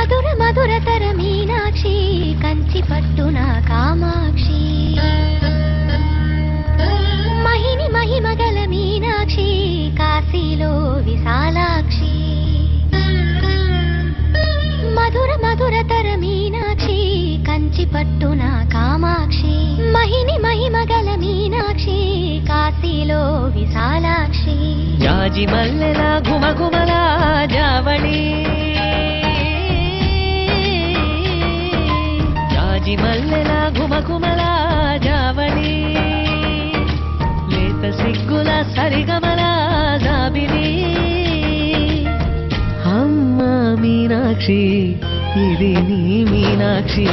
మధుర మధురతర మీనాక్షి కంచి పట్టున కామాక్షి మహిని మహిమగల మీనాక్షి కాశీలో విశాలాక్షి మధుర మధురతర మీనాక్షి కంచి పట్టున కామాక్షి మహిని మహిమగల మీనాక్షి కాశీలో విశాలాక్షి జాజి మల్లెల గుమగుమల జావళి జాజి మల్లెల గుమగుమల జావళి లేత సిగ్గుల సరిగమల జాబిలి అమ్మ మీనాక్షి ఇది నీ మీనాక్షి